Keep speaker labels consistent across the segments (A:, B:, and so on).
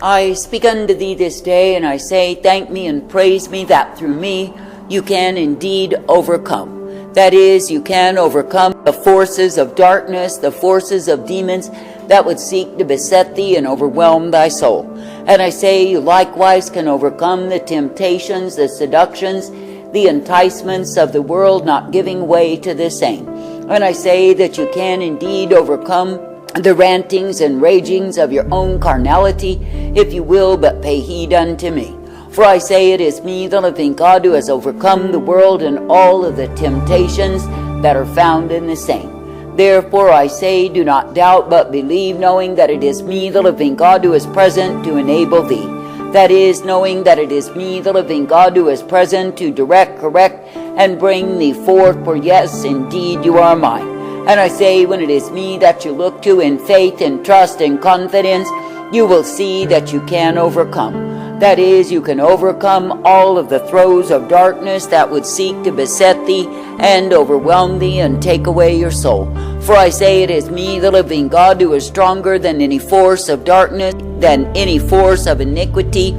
A: I speak unto thee this day, and I say, thank me and praise me that through me you can indeed overcome. That is, you can overcome the forces of darkness, the forces of demons that would seek to beset thee and overwhelm thy soul. And I say you likewise can overcome the temptations, the seductions, the enticements of the world, not giving way to the same. And I say that you can indeed overcome the rantings and ragings of your own carnality, if you will but pay heed unto me. For I say it is me, the living God, who has overcome the world and all of the temptations that are found in the same. Therefore I say, do not doubt, but believe, knowing that it is me, the living God, who is present to enable thee. That is, knowing that it is me, the living God, who is present to direct, correct, and bring thee forth, for yes, indeed, you are mine. And I say, when it is me that you look to in faith and trust and confidence, you will see that you can overcome. That is, you can overcome all of the throes of darkness that would seek to beset thee and overwhelm thee and take away your soul. For I say it is me, the living God, who is stronger than any force of darkness, than any force of iniquity.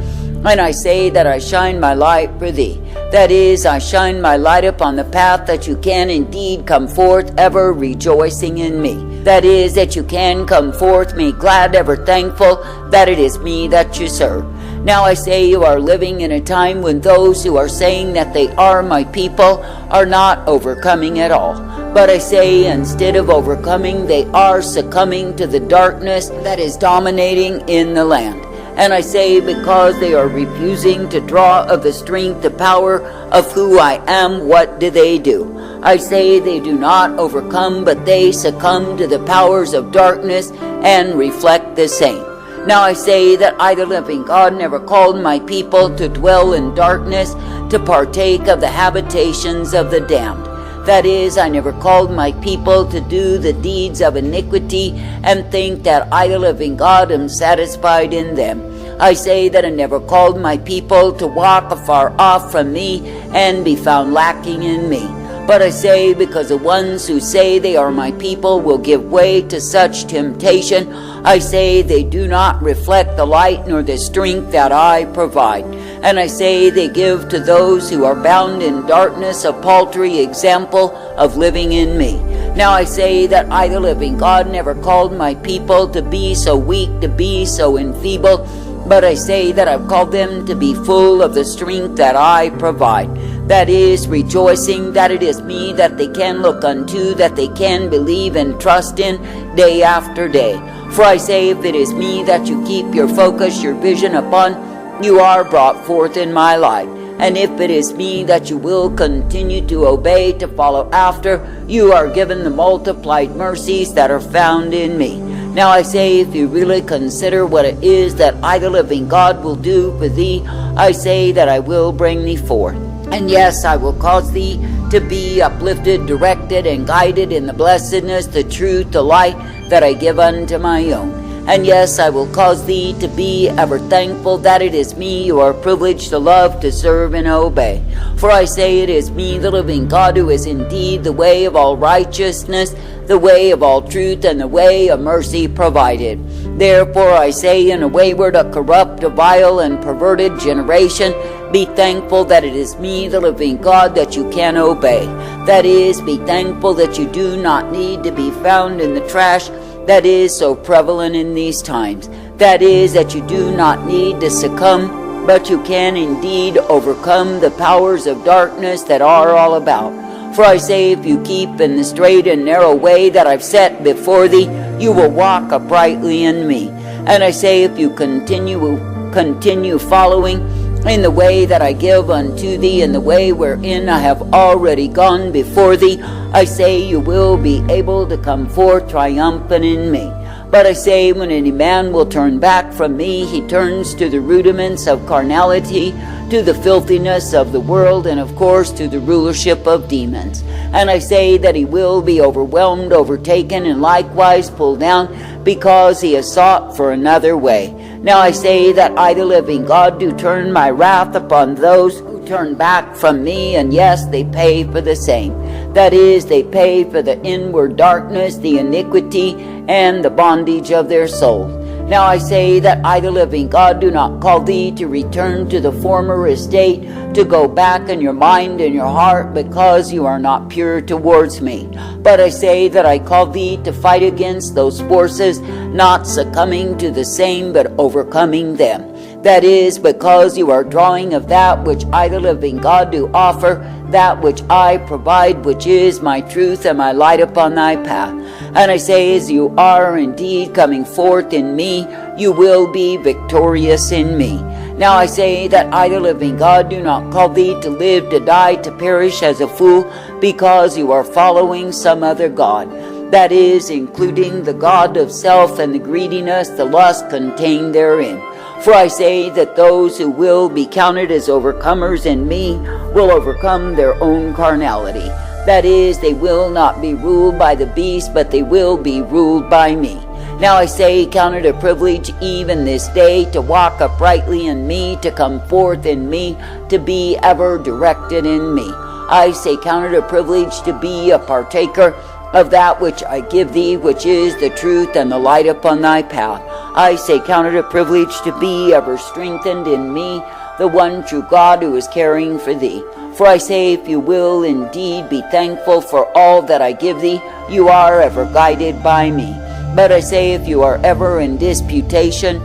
A: And I say that I shine my light for thee. That is, I shine my light upon the path that you can indeed come forth ever rejoicing in me. That is, that you can come forth me glad, ever thankful that it is me that you serve. Now I say you are living in a time when those who are saying that they are my people are not overcoming at all. But I say instead of overcoming, they are succumbing to the darkness that is dominating in the land. And I say because they are refusing to draw of the strength, the power of who I am, what do? I say they do not overcome, but they succumb to the powers of darkness and reflect the same. Now I say that I, the living God, never called my people to dwell in darkness, to partake of the habitations of the damned. That is, I never called my people to do the deeds of iniquity and think that I, the living God, am satisfied in them. I say that I never called my people to walk afar off from me and be found lacking in me. But I say, because the ones who say they are my people will give way to such temptation, I say they do not reflect the light nor the strength that I provide. And I say they give to those who are bound in darkness a paltry example of living in me. Now I say that I, the living God, never called my people to be so weak, to be so enfeebled, but I say that I've called them to be full of the strength that I provide. That is, rejoicing that it is me that they can look unto, that they can believe and trust in day after day. For I say, if it is me that you keep your focus, your vision upon, you are brought forth in my life. And if it is me that you will continue to obey, to follow after, you are given the multiplied mercies that are found in me. Now I say, if you really consider what it is that I, the living God, will do for thee, I say that I will bring thee forth. And yes, I will cause thee to be uplifted, directed, and guided in the blessedness, the truth, the light that I give unto my own. And yes, I will cause thee to be ever thankful that it is me you are privileged to love, to serve, and obey. For I say it is me, the living God, who is indeed the way of all righteousness, the way of all truth, and the way of mercy provided. Therefore I say, in a wayward, a corrupt, a vile, and perverted generation, be thankful that it is me, the living God, that you can obey. That is, be thankful that you do not need to be found in the trash that is so prevalent in these times. That is, that you do not need to succumb, but you can indeed overcome the powers of darkness that are all about. For I say, if you keep in the straight and narrow way that I've set before thee, you will walk uprightly in me. And I say, if you continue following in the way that I give unto thee, in the way wherein I have already gone before thee, I say you will be able to come forth triumphant in me. But I say, when any man will turn back from me, he turns to the rudiments of carnality, to the filthiness of the world, and of course to the rulership of demons. And I say that he will be overwhelmed, overtaken, and likewise pulled down, because he has sought for another way. Now I say that I, the living God, do turn my wrath upon those who turn back from me, and yes, they pay for the same. That is, they pay for the inward darkness, the iniquity, and the bondage of their souls. Now I say that I, the living God, do not call thee to return to the former estate, to go back in your mind and your heart, because you are not pure towards me. But I say that I call thee to fight against those forces, not succumbing to the same, but overcoming them. That is, because you are drawing of that which I, the living God, do offer, that which I provide, which is my truth and my light upon thy path. And I say, as you are indeed coming forth in me, you will be victorious in me. Now I say that I, the living God, do not call thee to live, to die, to perish as a fool, because you are following some other god. That is, including the god of self and the greediness, the lust contained therein. For I say that those who will be counted as overcomers in me will overcome their own carnality. That is, they will not be ruled by the beast, but they will be ruled by me. Now I say, count it a privilege even this day to walk uprightly in me, to come forth in me, to be ever directed in me. I say, count it a privilege to be a partaker of that which I give thee, which is the truth and the light upon thy path. I say, count it a privilege to be ever strengthened in me, the one true God who is caring for thee. For I say, if you will indeed be thankful for all that I give thee, you are ever guided by me. But I say, if you are ever in disputation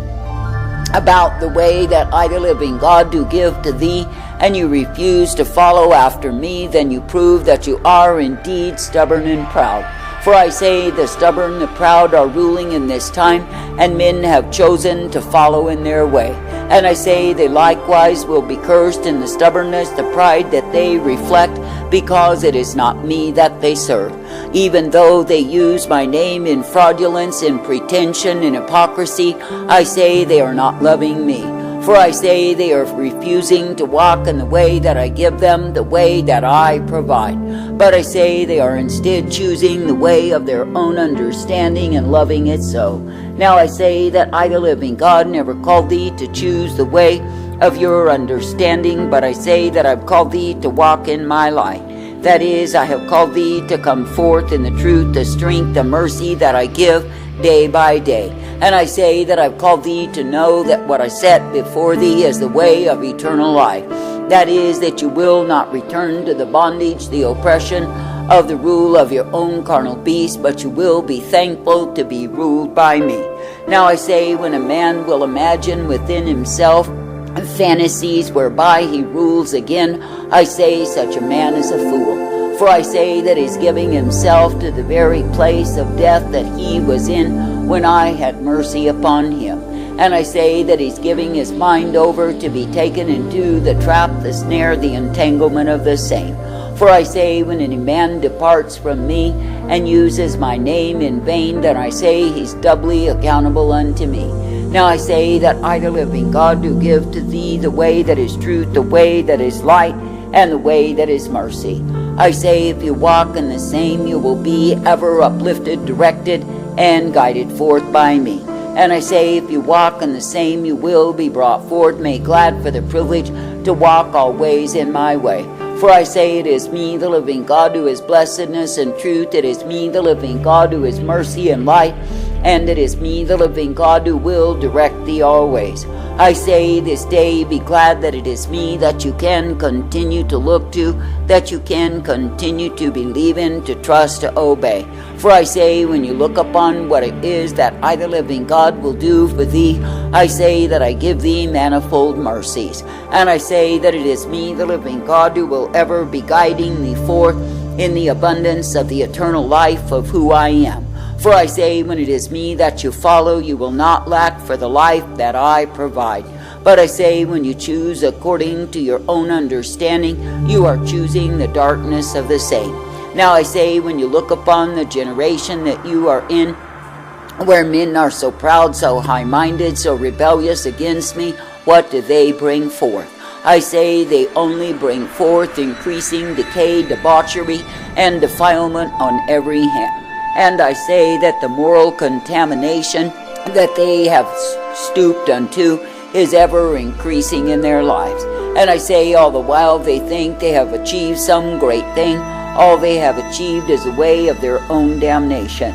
A: about the way that I, the living God, do give to thee, and you refuse to follow after me, then you prove that you are indeed stubborn and proud. For I say, the stubborn, the proud are ruling in this time, and men have chosen to follow in their way. And I say, they likewise will be cursed in the stubbornness, the pride that they reflect, because it is not me that they serve. Even though they use my name in fraudulence, in pretension, in hypocrisy, I say they are not loving me. For I say they are refusing to walk in the way that I give them, the way that I provide. But I say they are instead choosing the way of their own understanding and loving it so. Now I say that I, the living God, never called thee to choose the way of your understanding, but I say that I've called thee to walk in my light. That is, I have called thee to come forth in the truth, the strength, the mercy that I give day by day. And I say that I've called thee to know that what I set before thee is the way of eternal life. That is, that you will not return to the bondage, the oppression of the rule of your own carnal beast, but you will be thankful to be ruled by me. Now I say, when a man will imagine within himself fantasies whereby he rules again, I say such a man is a fool. For I say that he's giving himself to the very place of death that he was in when I had mercy upon him. And I say that he's giving his mind over to be taken into the trap, the snare, the entanglement of the same. For I say, when any man departs from me and uses my name in vain, then I say he's doubly accountable unto me. Now I say that I, the living God, do give to thee the way that is truth, the way that is light, and the way that is mercy. I say, if you walk in the same, you will be ever uplifted, directed, and guided forth by me. And I say, if you walk in the same, you will be brought forth, made glad for the privilege to walk always in my way. For I say, it is me, the living God, who is blessedness and truth. It is me, the living God, who is mercy and light. And it is me, the living God, who will direct thee always. I say this day, be glad that it is me that you can continue to look to, that you can continue to believe in, to trust, to obey. For I say, when you look upon what it is that I, the living God, will do for thee, I say that I give thee manifold mercies. And I say that it is me, the living God, who will ever be guiding thee forth in the abundance of the eternal life of who I am. For I say, when it is me that you follow, you will not lack for the life that I provide. But I say, when you choose according to your own understanding, you are choosing the darkness of the same. Now I say, when you look upon the generation that you are in, where men are so proud, so high-minded, so rebellious against me, what do they bring forth? I say they only bring forth increasing decay, debauchery, and defilement on every hand. And I say that the moral contamination that they have stooped unto is ever increasing in their lives. And I say all the while they think they have achieved some great thing, all they have achieved is the way of their own damnation.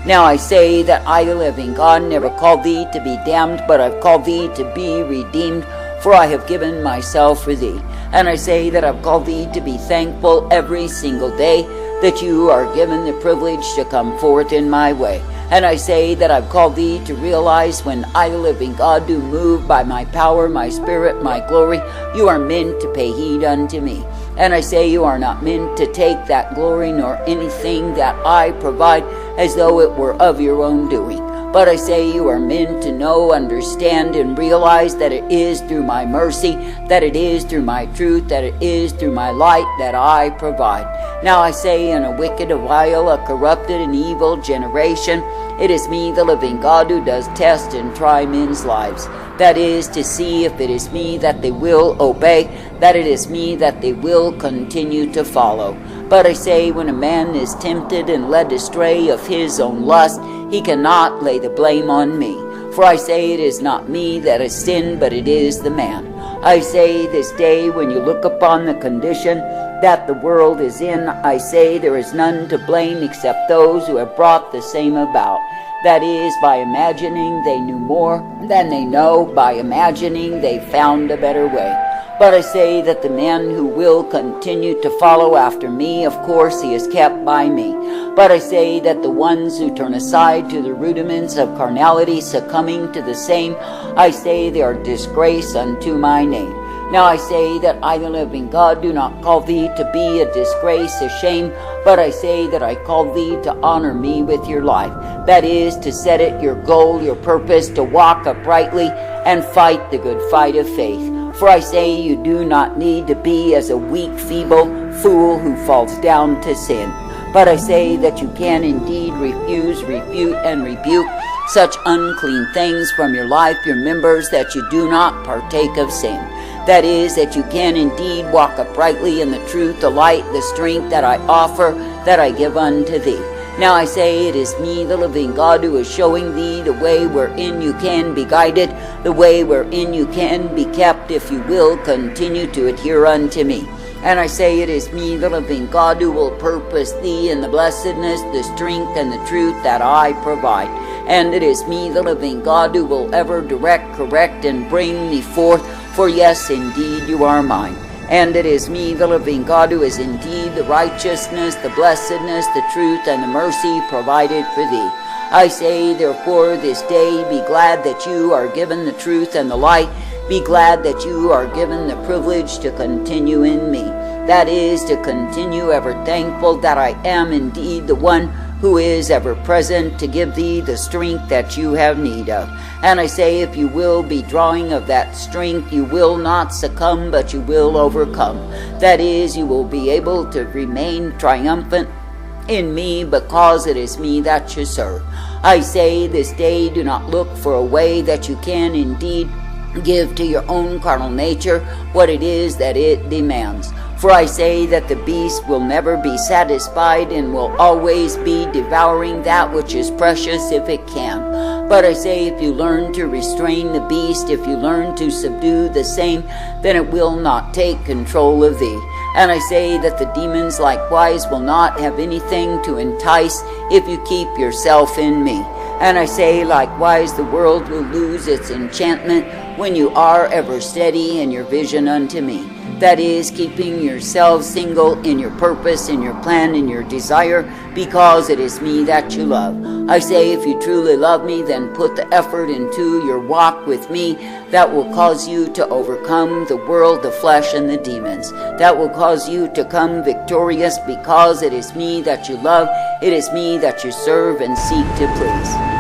A: Now I say that I, the living God, never called thee to be damned, but I've called thee to be redeemed, for I have given myself for thee. And I say that I've called thee to be thankful every single day that you are given the privilege to come forth in my way. And I say that I've called thee to realize when I, the living God, do move by my power, my spirit, my glory, you are meant to pay heed unto me. And I say you are not meant to take that glory nor anything that I provide as though it were of your own doing. But I say you are meant to know, understand, and realize that it is through my mercy, that it is through my truth, that it is through my light that I provide. Now I say in a wicked, a vile, a corrupted, and evil generation, it is me, the living God, who does test and try men's lives. That is to see if it is me that they will obey, that it is me that they will continue to follow. But I say when a man is tempted and led astray of his own lust, he cannot lay the blame on me. For I say it is not me that has sinned, but it is the man. I say this day when you look upon the condition that the world is in, I say there is none to blame except those who have brought the same about. That is, by imagining they knew more than they know, by imagining they found a better way. But I say that the man who will continue to follow after me, of course he is kept by me. But I say that the ones who turn aside to the rudiments of carnality, succumbing to the same, I say they are disgrace unto my name. Now I say that I, the living God, do not call thee to be a disgrace, a shame, but I say that I call thee to honor me with your life. That is, to set it your goal, your purpose, to walk uprightly and fight the good fight of faith. For I say you do not need to be as a weak, feeble fool who falls down to sin. But I say that you can indeed refuse, refute, and rebuke such unclean things from your life, your members, that you do not partake of sin. That is, that you can indeed walk uprightly in the truth, the light, the strength that I offer, that I give unto thee. Now I say it is me, the living God, who is showing thee the way wherein you can be guided, the way wherein you can be kept, if you will continue to adhere unto me. And I say it is me, the living God, who will purpose thee in the blessedness, the strength, and the truth that I provide. And it is me, the living God, who will ever direct, correct, and bring thee forth, for yes, indeed, you are mine. And it is me, the living God, who is indeed the righteousness, the blessedness, the truth, and the mercy provided for thee. I say, therefore, this day be glad that you are given the truth and the light. Be glad that you are given the privilege to continue in me. That is, to continue ever thankful that I am indeed the one who is ever present to give thee the strength that you have need of. And I say, if you will be drawing of that strength, you will not succumb, but you will overcome. That is, you will be able to remain triumphant in me, because it is me that you serve. I say this day, do not look for a way that you can indeed give to your own carnal nature what it is that it demands. For I say that the beast will never be satisfied and will always be devouring that which is precious if it can. But I say, if you learn to restrain the beast, if you learn to subdue the same, then it will not take control of thee. And I say that the demons likewise will not have anything to entice if you keep yourself in me. And I say likewise the world will lose its enchantment when you are ever steady in your vision unto me. That is, keeping yourself single in your purpose, in your plan, in your desire, because it is me that you love. I say, if you truly love me, then put the effort into your walk with me that will cause you to overcome the world, the flesh, and the demons. That will cause you to come victorious, because it is me that you love, it is me that you serve and seek to please.